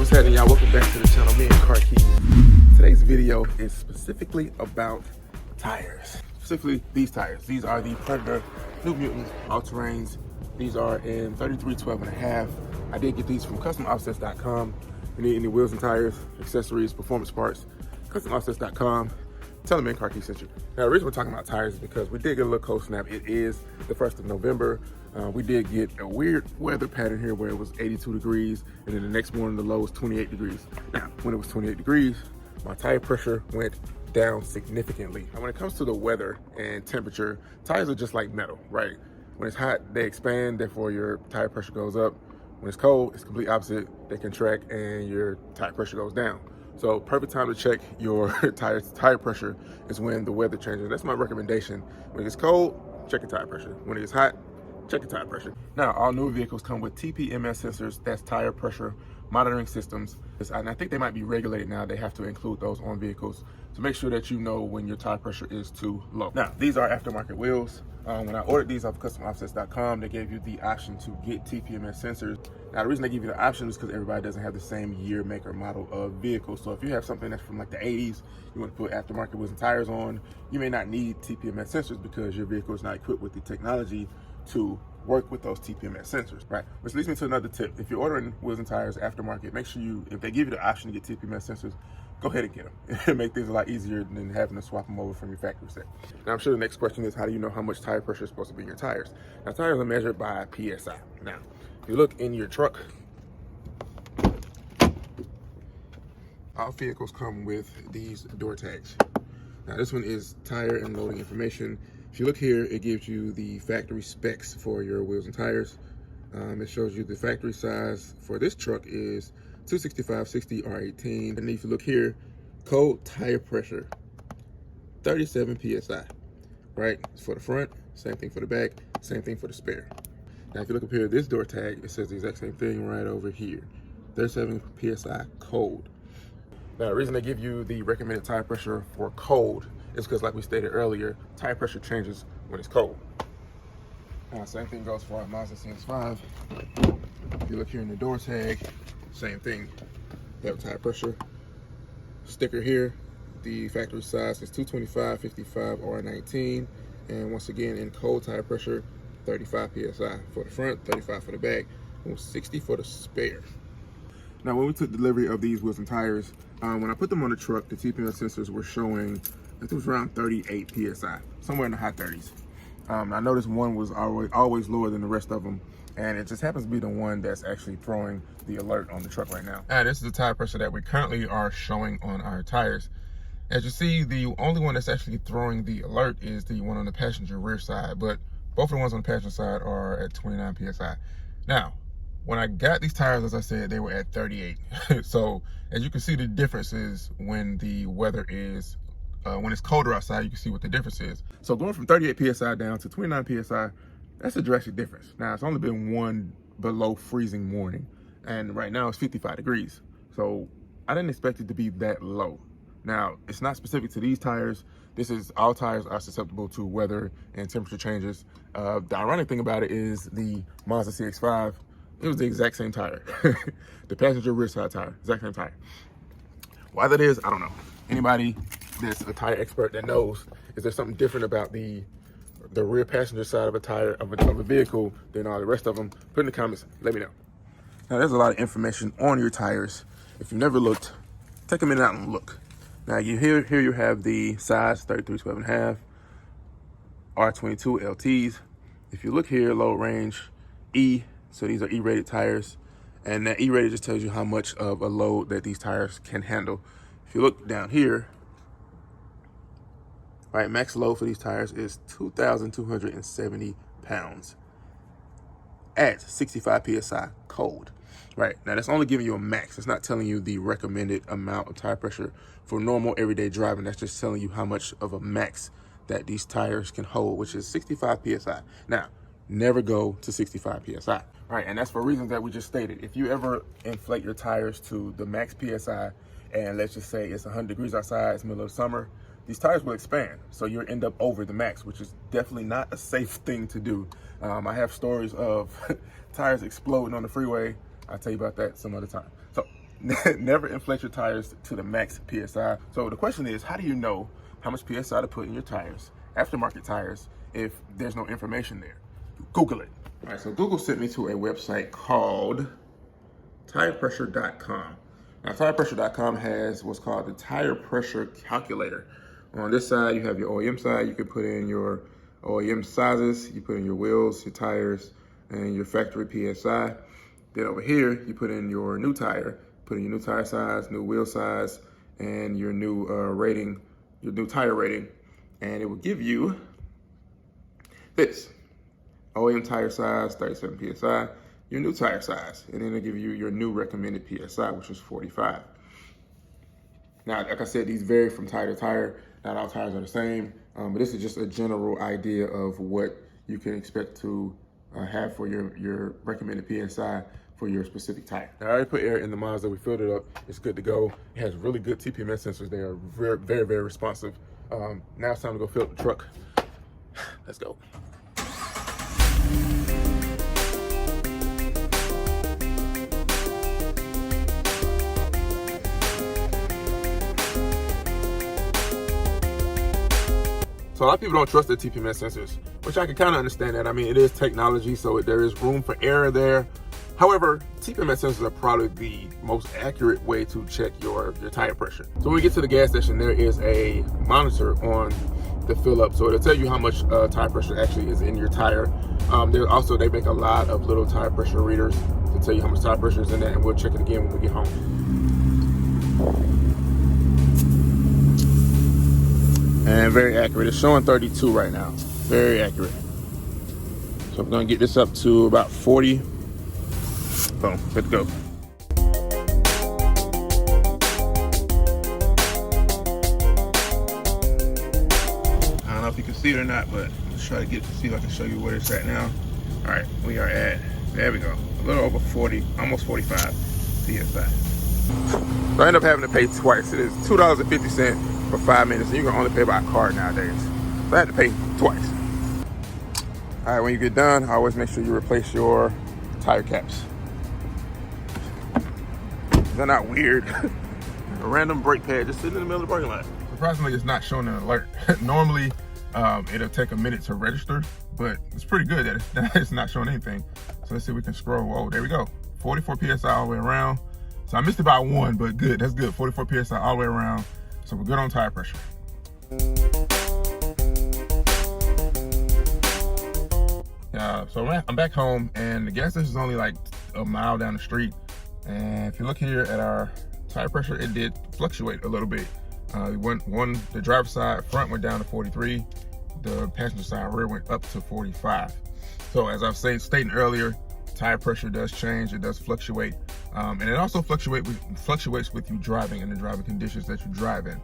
what's happening, y'all? Welcome back to the channel, Meandcarkeys. Today's video is specifically about tires. Specifically these tires. These are the Predator New Mutant all-terrains. These are in 33 12.5. I did get these from customoffsets.com. If you need any wheels and tires, accessories, performance parts, customoffsets.com. Tell them Meandcarkeys sent you. Now, the reason we're talking about tires is because we did get a little cold snap. It is the 1st of November. We did get a weird weather pattern here where it was 82 degrees, and then the next morning the low was 28 degrees. Now, when it was 28 degrees, my tire pressure went down significantly. And when it comes to the weather and temperature, tires are just like metal, right? When it's hot, they expand, therefore your tire pressure goes up. When it's cold, it's complete opposite. They contract and your tire pressure goes down. So perfect time to check your tire pressure is when the weather changes. That's my recommendation. When it gets cold, check your tire pressure. When it gets hot, check your tire pressure. Now, all new vehicles come with TPMS sensors, that's tire pressure monitoring systems. And I think they might be regulated now. They have to include those on vehicles to make sure that you know when your tire pressure is too low. Now, these are aftermarket wheels. When I ordered these off customoffsets.com, they gave you the option to get TPMS sensors. Now, the reason they give you the option is because everybody doesn't have the same year, make, or model of vehicle. So if you have something that's from like the 80s, you want to put aftermarket wheels and tires on, you may not need TPMS sensors because your vehicle is not equipped with the technology to work with those TPMS sensors, right? Which leads me to another tip. If you're ordering wheels and tires aftermarket, make sure if they give you the option to get TPMS sensors, go ahead and get them. It'll make things a lot easier than having to swap them over from your factory set. Now, I'm sure the next question is, how do you know how much tire pressure is supposed to be in your tires? Now, tires are measured by PSI. Now, if you look in your truck, all vehicles come with these door tags. Now, this one is tire and loading information. If you look here, it gives you the factory specs for your wheels and tires. It shows you the factory size for this truck is 265/60 R18. And if you look here, cold tire pressure, 37 PSI, right? For the front, same thing for the back, same thing for the spare. Now, if you look up here, this door tag, it says the exact same thing right over here, 37 PSI cold. Now, the reason they give you the recommended tire pressure for cold is because, like we stated earlier, tire pressure changes when it's cold. Now, same thing goes for our Mazda CX-5. If you look here in the door tag, same thing. You have tire pressure sticker here. The factory size is 225/55 R19. And once again, in cold tire pressure, 35 PSI for the front, 35 for the back, and 60 for the spare. Now, when we took delivery of these wheels and tires, when I put them on the truck, the TPMS sensors were showing, I think it was around 38 PSI, somewhere in the high 30s. I noticed one was always lower than the rest of them, and it just happens to be the one that's actually throwing the alert on the truck right now. This is the tire pressure that we currently are showing on our tires. As you see, the only one that's actually throwing the alert is the one on the passenger rear side, but both of the ones on the passenger side are at 29 PSI. Now, when I got these tires, as I said, they were at 38. So as you can see, the difference is when the weather is, when it's colder outside, you can see what the difference is. So going from 38 PSI down to 29 PSI, that's a drastic difference. Now, it's only been one below freezing morning, and right now it's 55 degrees. So I didn't expect it to be that low. Now, it's not specific to these tires. This is, all tires are susceptible to weather and temperature changes. The ironic thing about it is the Mazda CX-5, it was the exact same tire. The passenger rear side tire, exact same tire. Why that is, I don't know. Anybody that's a tire expert that knows, is there something different about the rear passenger side of a tire of a vehicle than all the rest of them? Put in the comments, let me know. Now, there's a lot of information on your tires. If you've never looked, take a minute out and look. Now, here you have the size 33 12.5 R22 LTs. If you look here, load range E, so these are E-rated tires, and that E-rated just tells you how much of a load that these tires can handle. If you look down here, right, max load for these tires is 2,270 pounds at 65 PSI cold. Right, now that's only giving you a max. It's not telling you the recommended amount of tire pressure for normal everyday driving. That's just telling you how much of a max that these tires can hold, which is 65 PSI. Now, never go to 65 PSI. Right, and that's for reasons that we just stated. If you ever inflate your tires to the max PSI, and let's just say it's 100 degrees outside, it's middle of summer, these tires will expand. So you'll end up over the max, which is definitely not a safe thing to do. I have stories of tires exploding on the freeway. I'll tell you about that some other time. So Never inflate your tires to the max PSI. So the question is, how do you know how much PSI to put in your tires, aftermarket tires, if there's no information there? Google it. All right, so Google sent me to a website called tirepressure.com. Now, tirepressure.com has what's called the tire pressure calculator. On this side, you have your OEM side. You can put in your OEM sizes, you put in your wheels, your tires, and your factory PSI. Then over here, you put in your new tire, put in your new tire size, new wheel size, and your new rating, your new tire rating, and it will give you this. OEM tire size, 37 PSI, your new tire size, and then it'll give you your new recommended PSI, which is 45. Now, like I said, these vary from tire to tire. Not all tires are the same, but this is just a general idea of what you can expect to have for your recommended PSI for your specific tire. Now, I already put air in the Mazda. We filled it up. It's good to go. It has really good TPMS sensors. They are very, very, very responsive. Now it's time to go fill up the truck. Let's go. So a lot of people don't trust the TPMS sensors, which I can kind of understand that. I mean, it is technology, so there is room for error there. However, TPMS sensors are probably the most accurate way to check your tire pressure. So when we get to the gas station, there is a monitor on the fill up. So it'll tell you how much tire pressure actually is in your tire. They make a lot of little tire pressure readers to tell you how much tire pressure is in there, and we'll check it again when we get home. And very accurate. It's showing 32 right now. Very accurate. So I'm gonna get this up to about 40. Boom, let's go. I don't know if you can see it or not, but let's try to see if I can show you where it's at now. All right, we are at, there we go. A little over 40, almost 45 PSI. So I end up having to pay twice. It is $2.50 for 5 minutes, and you can only pay by card nowadays. So I had to pay twice. All right, when you get done, always make sure you replace your tire caps. They're not weird. A random brake pad just sitting in the middle of the parking lot. Surprisingly, it's not showing an alert. Normally, it'll take a minute to register, but it's pretty good that it's not showing anything. So let's see if we can scroll. Oh, there we go. 44 PSI all the way around. So I missed it by 1, but good. That's good. 44 PSI all the way around. So we're good on tire pressure. So I'm back home, and the gas station is only like a mile down the street. And if you look here at our tire pressure, it did fluctuate a little bit. The driver's side front went down to 43. The passenger side rear went up to 45. So as I've stated earlier, tire pressure does change, it does fluctuate. And it also fluctuates with you driving and the driving conditions that you drive in.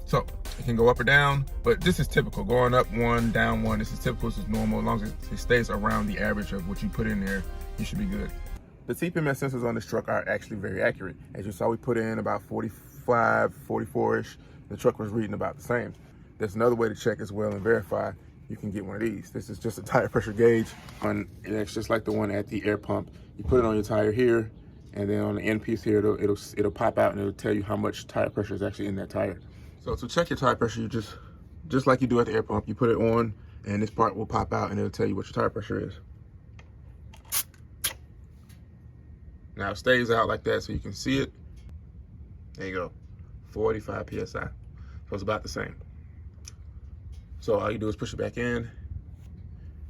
So it can go up or down, but this is typical. Going up 1, down 1, this is typical, this is normal. As long as it stays around the average of what you put in there, you should be good. The TPMS sensors on this truck are actually very accurate. As you saw, we put in about 45, 44-ish. The truck was reading about the same. There's another way to check as well and verify. You can get one of these. This is just a tire pressure gauge. And it's just like the one at the air pump. You put it on your tire here, and then on the end piece here, it'll pop out and it'll tell you how much tire pressure is actually in that tire. So to check your tire pressure, you just like you do at the air pump, you put it on, and this part will pop out and it'll tell you what your tire pressure is. Now it stays out like that so you can see it. There you go, 45 PSI. So it's about the same. So all you do is push it back in,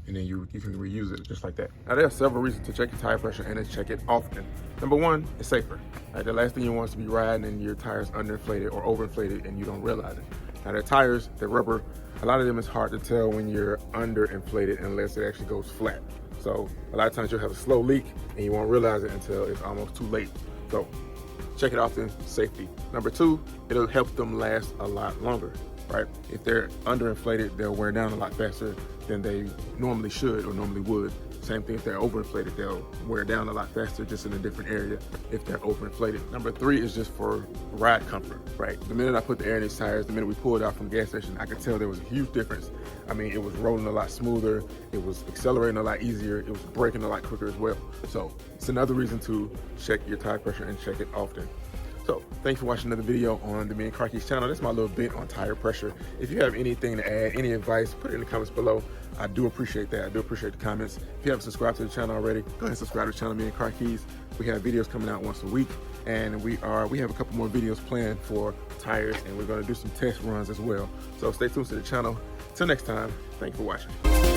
and then you can reuse it just like that. Now there are several reasons to check your tire pressure and to check it often. Number one, it's safer. Right? The last thing you want is to be riding and your tires underinflated or overinflated and you don't realize it. Now the tires, the rubber, a lot of them is hard to tell when you're underinflated unless it actually goes flat. So a lot of times you'll have a slow leak and you won't realize it until it's almost too late. So check it often, safety. Number two, it'll help them last a lot longer, right? If they're underinflated, they'll wear down a lot faster than they normally should or normally would. Same thing if they're overinflated, they'll wear down a lot faster just in a different area if they're overinflated. Number 3 is just for ride comfort, right? The minute I put the air in these tires, the minute we pulled out from the gas station, I could tell there was a huge difference. I mean, it was rolling a lot smoother, it was accelerating a lot easier, it was braking a lot quicker as well. So it's another reason to check your tire pressure and check it often. So thanks for watching another video on the Meandcarkeys channel. That's my little bit on tire pressure. If you have anything to add, any advice, put it in the comments below. I do appreciate that. I do appreciate the comments. If you haven't subscribed to the channel already, go ahead and subscribe to the channel, Meandcarkeys. We have videos coming out once a week, and we have a couple more videos planned for tires, and we're going to do some test runs as well. So stay tuned to the channel. Till next time, thank you for watching.